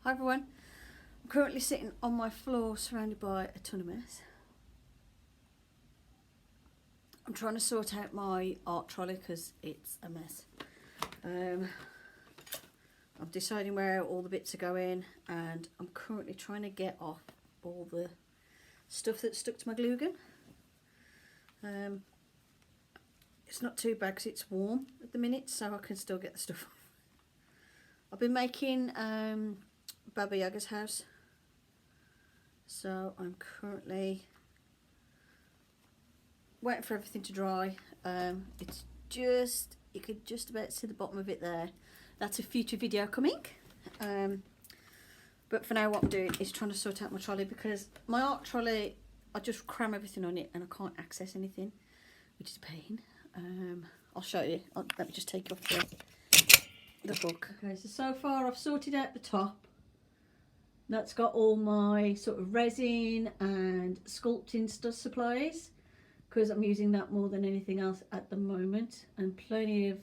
Hi everyone, I'm currently sitting on my floor surrounded by a ton of mess. I'm trying to sort out my art trolley because it's a mess. I'm deciding where all the bits are going, and I'm currently trying to get off all the stuff that's stuck to my glue gun. It's not too bad because it's warm at the minute, so I can still get the stuff off. I've been making Baba Yaga's house, so I'm currently waiting for everything to dry. It's just, you could just about see the bottom of it there. That's a future video coming. But for now what I'm doing is trying to sort out my trolley, because my art trolley, I just cram everything on it and I can't access anything, which is a pain. I'll show you. Let me just take off the hook. Okay, so far I've sorted out the top. That's got all my sort of resin and sculpting stuff supplies, because I'm using that more than anything else at the moment, and plenty of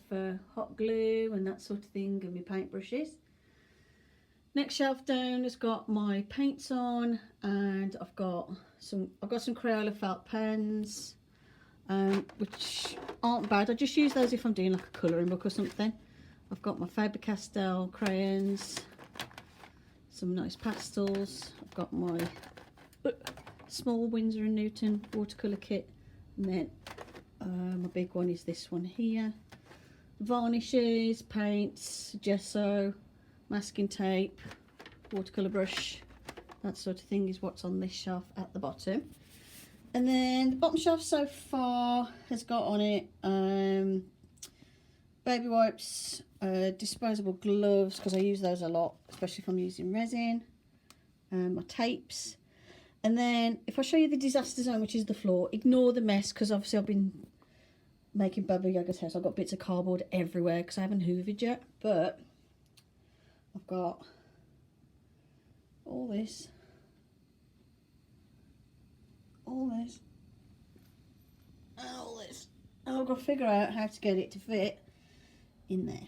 hot glue and that sort of thing, and my paintbrushes. Next shelf down has got my paints on, and I've got some Crayola felt pens, which aren't bad. I just use those if I'm doing like a colouring book or something. I've got my Faber-Castell crayons, some nice pastels. I've got my small Winsor & Newton watercolour kit, and then my big one is this one here. Varnishes, paints, gesso, masking tape, watercolour brush, that sort of thing is what's on this shelf at the bottom. And then the bottom shelf so far has got on it baby wipes, disposable gloves, because I use those a lot, especially if I'm using resin, my tapes. And then if I show you the disaster zone, which is the floor, ignore the mess, because obviously I've been making Baba Yaga's house. I've got bits of cardboard everywhere because I haven't hoovered yet, but I've got all this, and I've got to figure out how to get it to fit in there.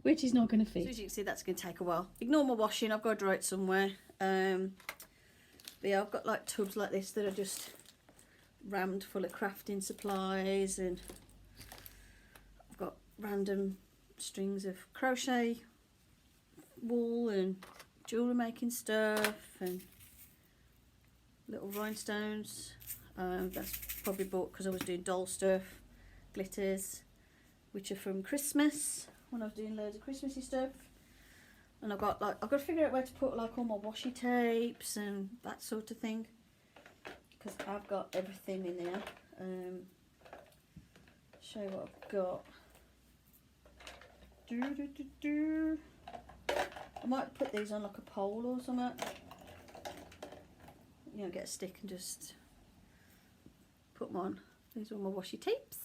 Which is not going to fit. So as you can see, that's going to take a while. Ignore my washing, I've got to dry it somewhere. But yeah, I've got like tubs like this that are just rammed full of crafting supplies, and I've got random strings of crochet wool and jewellery making stuff and little rhinestones. That's probably bought because I was doing doll stuff, glitters, which are from Christmas when I was doing loads of Christmassy stuff. And I've got to figure out where to put like all my washi tapes and that sort of thing, because I've got everything in there. Show you what I've got. I might put these on like a pole or something. You know, get a stick and just put them on. These are all my washi tapes.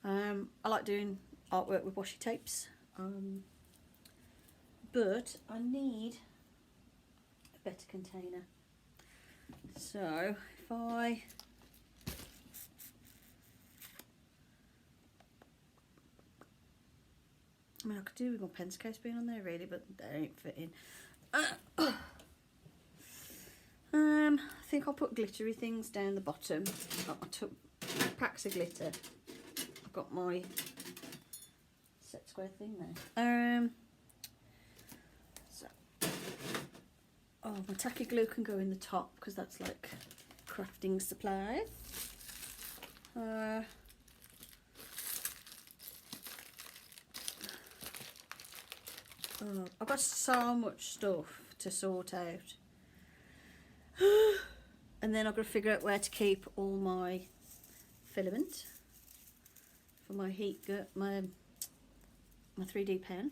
I like doing artwork with washi tapes, but I need a better container. So if I mean, I could do with my pencil case being on there really, but they ain't fitting. I think I'll put glittery things down the bottom. I took packs of glitter. I've got my set square thing there. My tacky glue can go in the top because that's like crafting supplies. I've got so much stuff to sort out. And then I've got to figure out where to keep all my filament for my my 3D pen.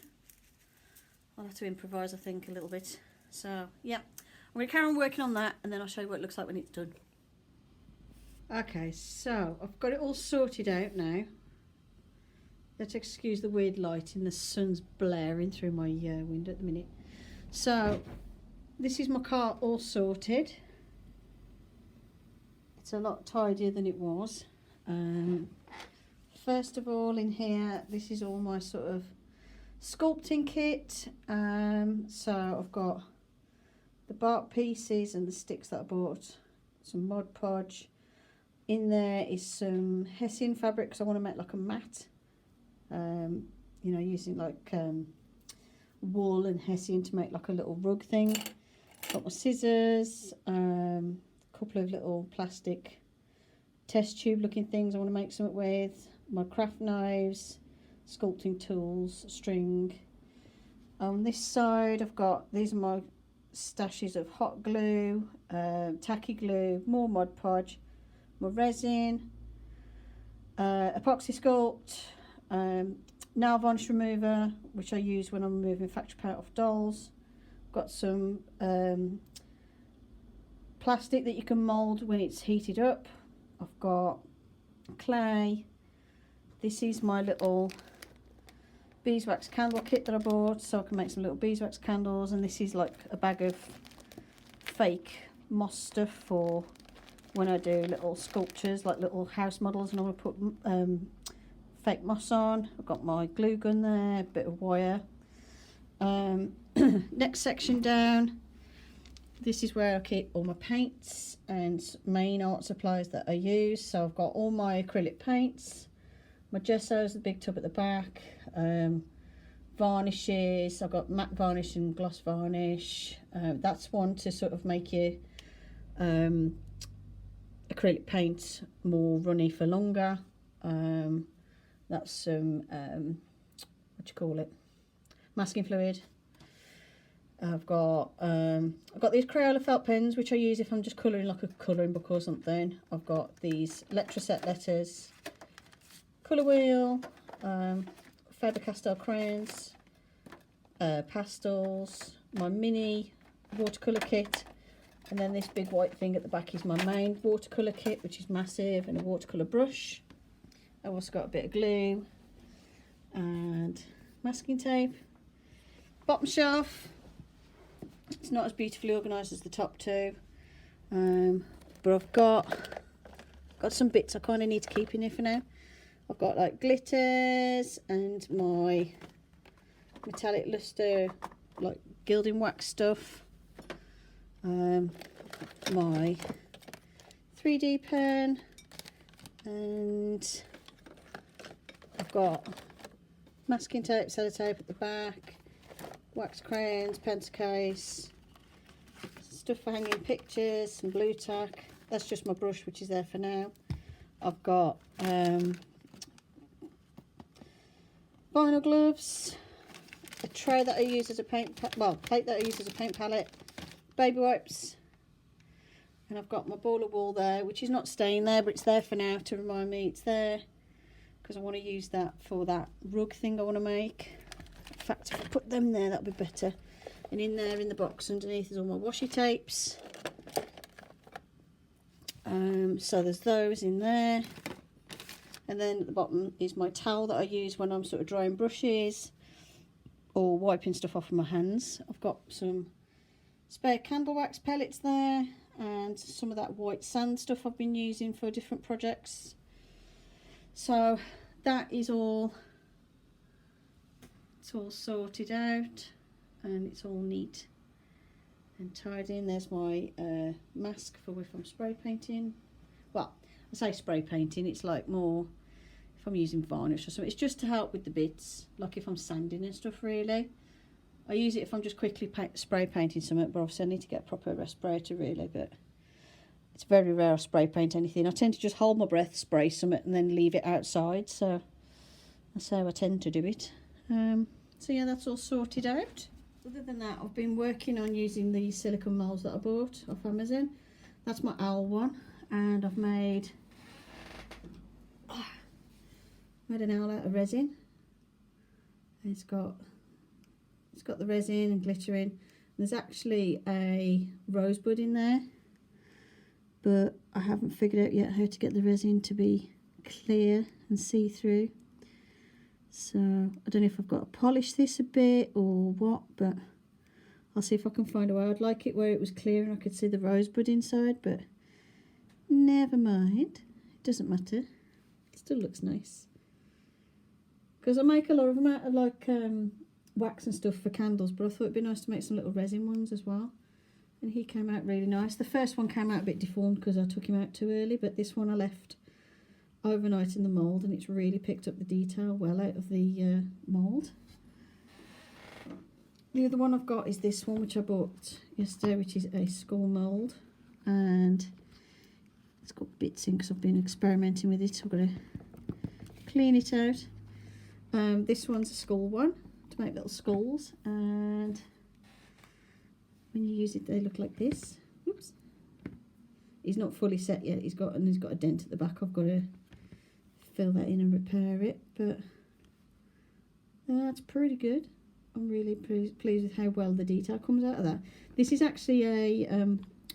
I'll have to improvise, I think, a little bit. So yeah, I'm going to carry on working on that, and then I'll show you what it looks like when it's done. Okay, so I've got it all sorted out now. Let's excuse the weird lighting, the sun's blaring through my window at the minute. So this is my cart all sorted. It's a lot tidier than it was. First of all, in here, this is all my sort of sculpting kit. So I've got the bark pieces and the sticks that I bought, some Mod Podge. In there is some Hessian fabric because I want to make like a mat, you know, using like wool and Hessian to make like a little rug thing. Got my scissors, a couple of little plastic test tube looking things I want to make something with, my craft knives, sculpting tools, string. On this side I've got, these are my stashes of hot glue, tacky glue, more Mod Podge, my resin, epoxy sculpt, nail varnish remover which I use when I'm removing factory paint off dolls. Got some plastic that you can mould when it's heated up. I've got clay. This is my little beeswax candle kit that I bought so I can make some little beeswax candles, and this is like a bag of fake moss stuff for when I do little sculptures like little house models and I want to put fake moss on. I've got my glue gun there, a bit of wire. Next section down, this is where I keep all my paints and main art supplies that I use. So I've got all my acrylic paints, my gessos, the big tub at the back, varnishes. I've got matte varnish and gloss varnish. That's one to sort of make your acrylic paint more runny for longer. That's some what do you call it, masking fluid. I've got these Crayola felt pens which I use if I'm just colouring like a colouring book or something. I've got these Letraset letters, colour wheel, Faber-Castell crayons, pastels, my mini watercolour kit, and then this big white thing at the back is my main watercolour kit which is massive, and a watercolour brush. I've also got a bit of glue and masking tape. Bottom shelf, it's not as beautifully organised as the top two, but I've got some bits I kind of need to keep in here for now. I've got like glitters and my metallic lustre, like gilding wax stuff, my 3D pen, and I've got masking tape, sellotape at the back, wax crayons, pencil case, stuff for hanging pictures, some blue tack. That's just my brush which is there for now. I've got vinyl gloves, a tray that I use as a plate that I use as a paint palette, baby wipes, and I've got my ball of wool there which is not staying there but it's there for now to remind me it's there because I want to use that for that rug thing I want to make. In fact, if I put them there that'll be better. And in there in the box underneath is all my washi tapes. So there's those in there, and then at the bottom is my towel that I use when I'm sort of drying brushes or wiping stuff off of my hands. I've got some spare candle wax pellets there and some of that white sand stuff I've been using for different projects. So that is all, it's all sorted out and it's all neat and tidy. And there's my mask for if I'm spray painting. Well, I say spray painting, it's like more if I'm using varnish or something. It's just to help with the bits, like if I'm sanding and stuff really. I use it if I'm just quickly spray painting something, but obviously I need to get a proper respirator really, but it's very rare I spray paint anything. I tend to just hold my breath, spray something and then leave it outside, so that's how I tend to do it. So yeah, that's all sorted out. Other than that, I've been working on using these silicone moulds that I bought off Amazon. That's my owl one, and I've made an owl out of resin. It's got the resin and glitter in. There's actually a rosebud in there, but I haven't figured out yet how to get the resin to be clear and see-through. So I don't know if I've got to polish this a bit or what, but I'll see if I can find a way. I'd like it where it was clear and I could see the rosebud inside, but never mind. It doesn't matter. It still looks nice. Because I make a lot of them out of like wax and stuff for candles, but I thought it'd be nice to make some little resin ones as well. And he came out really nice. The first one came out a bit deformed because I took him out too early, but this one I left overnight in the mould, and it's really picked up the detail well out of the mould. The other one I've got is this one, which I bought yesterday, which is a skull mould, and it's got bits in because I've been experimenting with it, so I've got to clean it out. This one's a skull one to make little skulls, and when you use it they look like this. Oops. He's not fully set yet, he's got a dent at the back. I've got to fill that in and repair it, but that's pretty good. I'm really pleased with how well the detail comes out of that. This is actually a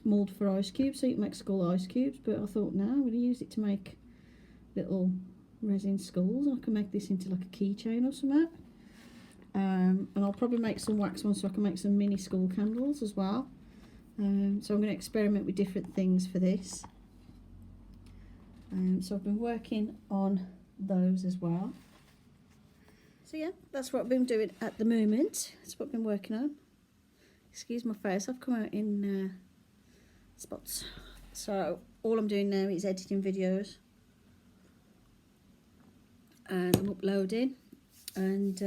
mould for ice cubes, so you can make skull ice cubes, but I thought, no, I'm going to use it to make little resin skulls. I can make this into like a keychain or something. And I'll probably make some wax ones so I can make some mini skull candles as well. So I'm going to experiment with different things for this. So I've been working on those as well. So yeah, that's what I've been doing at the moment. That's what I've been working on. Excuse my face, I've come out in spots. So all I'm doing now is editing videos. And I'm uploading. And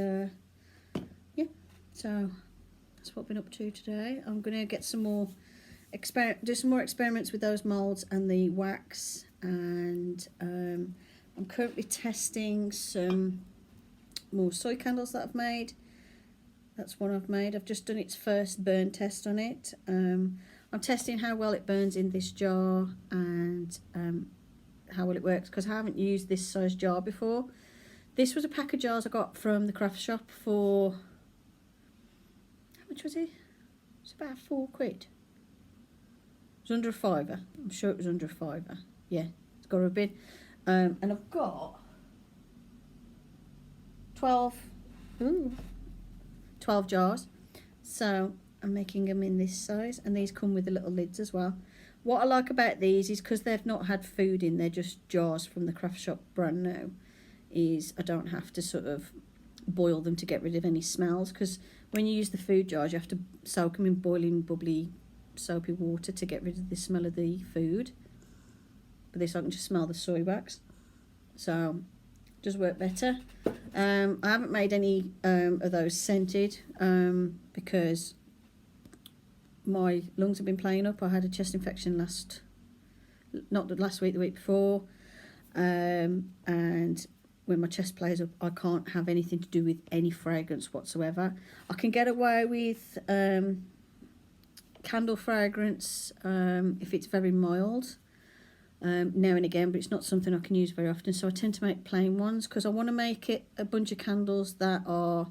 yeah, so that's what I've been up to today. I'm going to get some more, do some more experiments with those moulds and the wax. And I'm currently testing some more soy candles that I've made. That's one I've made. I've just done its first burn test on it. I'm testing how well it burns in this jar and how well it works, because I haven't used this size jar before. This was a pack of jars I got from the craft shop for, how much was it? It's about £4. It was under a £5. I'm sure it was under a £5. Yeah, it's got to have been. And I've got 12 jars, so I'm making them in this size, and these come with the little lids as well. What I like about these is because they've not had food in, they're just jars from the craft shop brand new, is I don't have to sort of boil them to get rid of any smells, because when you use the food jars you have to soak them in boiling bubbly soapy water to get rid of the smell of the food. But this I can just smell the soy wax, so it does work better. I haven't made any of those scented because my lungs have been playing up. I had a chest infection not last week, the week before, and when my chest plays up I can't have anything to do with any fragrance whatsoever. I can get away with candle fragrance if it's very mild, now and again, but it's not something I can use very often, so I tend to make plain ones because I want to make it a bunch of candles that are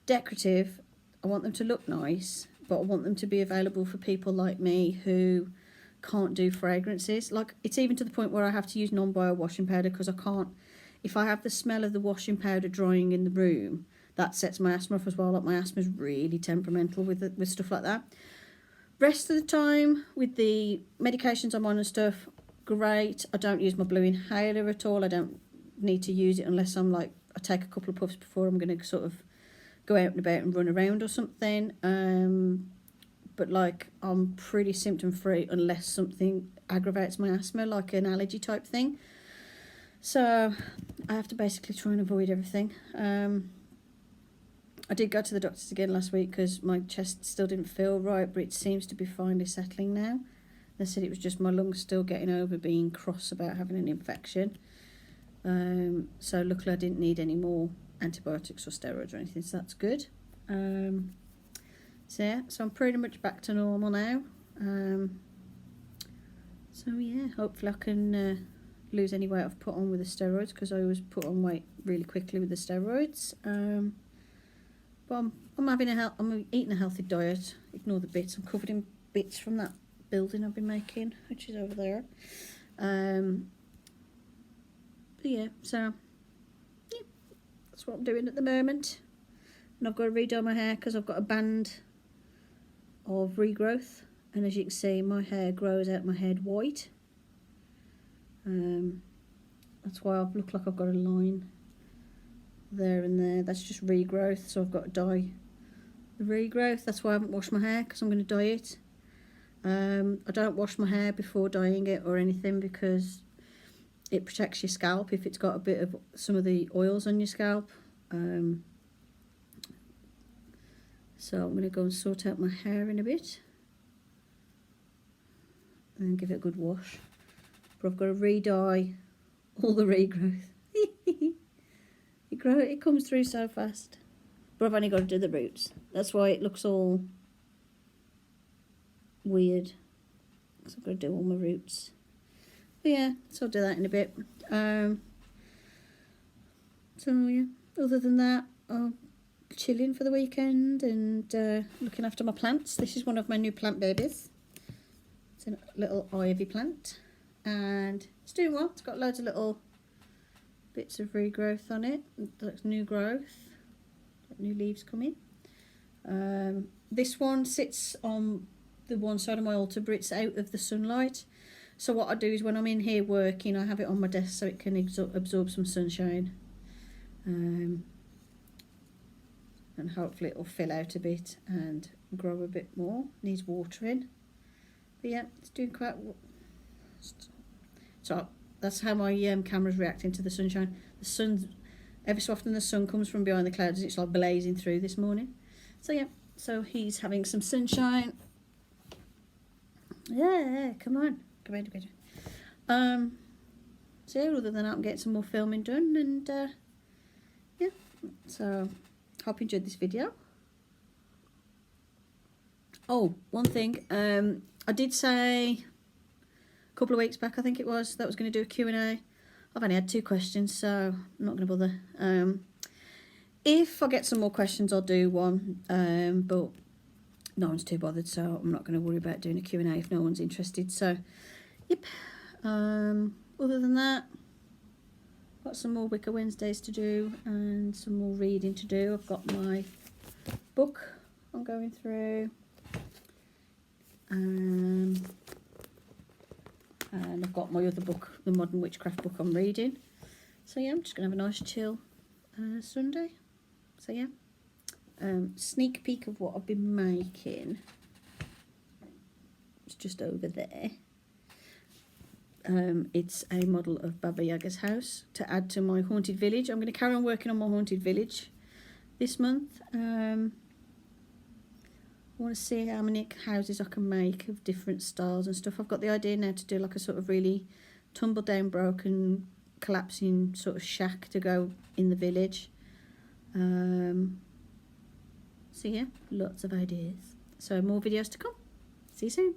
decorative. I want them to look nice, but I want them to be available for people like me who can't do fragrances. Like, it's even to the point where I have to use non-bio washing powder because I can't, if I have the smell of the washing powder drying in the room, that sets my asthma off as well. Like, my asthma is really temperamental with stuff like that. Rest of the time with the medications I'm on and stuff, great. I don't use my blue inhaler at all. I don't need to use it unless I'm like, I take a couple of puffs before I'm going to sort of go out and about and run around or something. But like, I'm pretty symptom free unless something aggravates my asthma, like an allergy type thing. So I have to basically try and avoid everything. I did go to the doctors again last week because my chest still didn't feel right, but it seems to be finally settling now. They said it was just my lungs still getting over being cross about having an infection. So luckily I didn't need any more antibiotics or steroids or anything, so that's good. So yeah, so I'm pretty much back to normal now. So yeah, hopefully I can lose any weight I've put on with the steroids, because I always put on weight really quickly with the steroids. But I'm eating a healthy diet. Ignore the bits. I'm covered in bits from that building I've been making, which is over there. But yeah, so yeah, that's what I'm doing at the moment. And I've got to redye my hair because I've got a band of regrowth, and as you can see my hair grows out my head white. That's why I look like I've got a line there and there. That's just regrowth, so I've got to dye the regrowth. That's why I haven't washed my hair, because I'm going to dye it. I don't wash my hair before dyeing it or anything, because it protects your scalp if it's got a bit of some of the oils on your scalp. So I'm going to go and sort out my hair in a bit and give it a good wash. But I've got to re-dye all the regrowth. It comes through so fast. But I've only got to do the roots. That's why it looks all weird. So I've got to do all my roots. But yeah, so I'll do that in a bit. So yeah, other than that, I'll be chilling for the weekend and looking after my plants. This is one of my new plant babies. It's a little ivy plant. And it's doing well. It's got loads of little bits of regrowth on it. That's new growth. New leaves coming. This one sits on the one side of my altar, but it's out of the sunlight. So what I do is when I'm in here working, I have it on my desk so it can absorb some sunshine. And hopefully it'll fill out a bit and grow a bit more. Needs watering. But yeah, it's doing quite well. So that's how my camera's reacting to the sunshine. The sun, every so often the sun comes from behind the clouds. It's like blazing through this morning. So yeah, so he's having some sunshine. Yeah, come on. Come on. So yeah, other than that, I'm getting some more filming done, and yeah. So hope you enjoyed this video. Oh, one thing. I did say a couple of weeks back, I think it was, that I was going to do a Q&A. I've only had 2 questions, so I'm not going to bother. If I get some more questions, I'll do one, but no one's too bothered, so I'm not going to worry about doing a Q&A if no one's interested. So, yep. Other than that, got some more Wicker Wednesdays to do and some more reading to do. I've got my book I'm going through. And I've got my other book, the Modern Witchcraft book I'm reading. So yeah, I'm just going to have a nice chill Sunday. So yeah, sneak peek of what I've been making. It's just over there. It's a model of Baba Yaga's house to add to my haunted village. I'm going to carry on working on my haunted village this month. I want to see how many houses I can make of different styles and stuff. I've got the idea now to do like a sort of really tumble down, broken, collapsing sort of shack to go in the village. So yeah, lots of ideas. So more videos to come. See you soon.